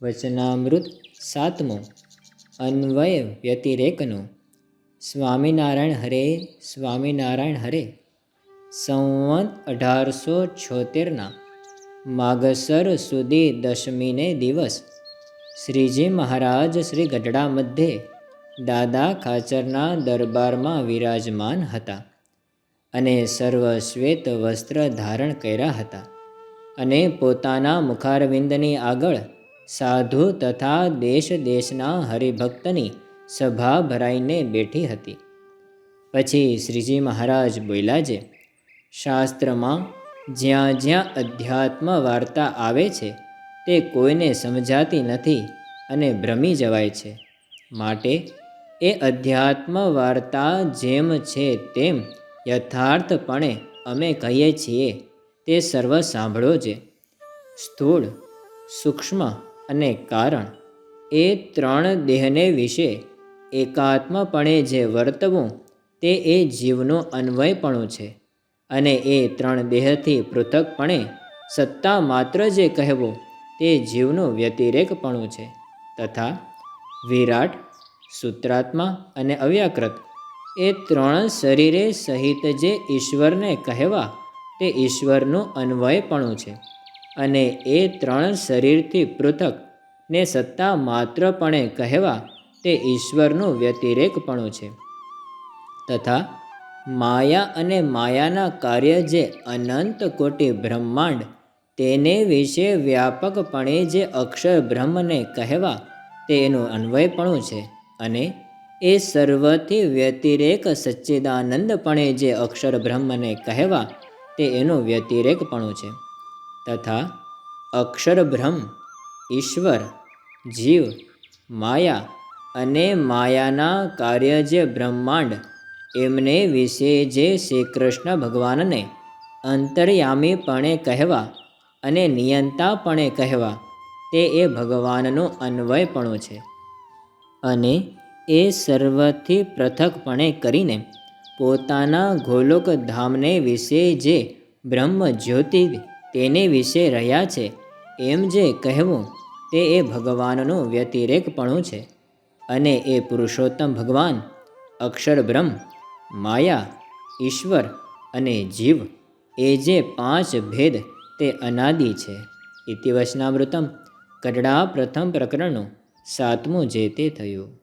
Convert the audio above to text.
વચનામૃત સાતમો અન્વય વ્યતિરેકનો. સ્વામિનારાયણ હરે, સ્વામિનારાયણ હરે. સંવત 1876 માગસર સુધી દશમીને દિવસ શ્રીજી મહારાજ શ્રી ગઢડા મધ્યે દાદા ખાચરના દરબારમાં વિરાજમાન હતા અને સર્વ શ્વેત વસ્ત્ર ધારણ કર્યા હતા અને પોતાના મુખારવિંદની આગળ સાધુ તથા દેશ દેશના હરિભક્તની સભા ભરાઈને બેઠી હતી. પછી શ્રીજી મહારાજ બોલ્યા છે, શાસ્ત્રમાં જ્યાં જ્યાં અધ્યાત્મ વાર્તા આવે છે તે કોઈને સમજાતી નથી અને ભ્રમી જવાય છે. માટે એ અધ્યાત્મ વાર્તા જેમ છે તેમ યથાર્થપણે અમે કહીએ છીએ તે સર્વ સાંભળો છે. સ્થૂળ, સૂક્ષ્મ અને કારણ એ ત્રણ દેહને વિશે એકાત્મપણે જે વર્તવું તે એ જીવનું અન્વયપણું છે અને એ ત્રણ દેહથી પૃથકપણે સત્તા માત્ર જે કહેવું તે જીવનું વ્યતિરેકપણું છે. તથા વિરાટ, સૂત્રાત્મા અને અવ્યાકૃત એ ત્રણ શરીરે સહિત જે ઈશ્વરને કહેવા તે ઈશ્વરનું અન્વયપણું છે અને એ ત્રણ શરીરથી પૃથક ને સત્તા માત્રપણે કહેવા તે ઈશ્વરનું વ્યતિરેકપણું છે. તથા માયા અને માયાના કાર્ય જે અનંત કોટી બ્રહ્માંડ તેને વિશે વ્યાપકપણે જે અક્ષર બ્રહ્મને કહેવા તે એનું અન્વયપણું છે અને એ સર્વથી વ્યતિરેક સચ્ચિદાનંદપણે જે અક્ષર બ્રહ્મને કહેવા તે એનું વ્યતિરેકપણું છે. તથા અક્ષર બ્રહ્મ, ઈશ્વર, જીવ, માયા અને માયાના કાર્ય જે બ્રહ્માંડ એમને વિશે જે શ્રી કૃષ્ણ ભગવાનને અંતર્યામીપણે કહેવા અને નિયંતાપણે કહેવા તે એ ભગવાનનું અન્વયપણું છે અને એ સર્વથી પૃથકપણે કરીને પોતાના ગોલોક ધામને વિશે જે બ્રહ્મ જ્યોતિ તેને વિશે રહ્યા છે એમ જે કહેવું તે એ ભગવાનનું વ્યતિરેકપણું છે અને એ પુરુષોત્તમ ભગવાન, અક્ષર બ્રહ્મ, માયા, ઈશ્વર અને જીવ એ જે પાંચ ભેદ તે અનાદિ છે. ઇતિ વચનામૃતમ ગઢડા પ્રથમ પ્રકરણનું 7મું જે તે થયું.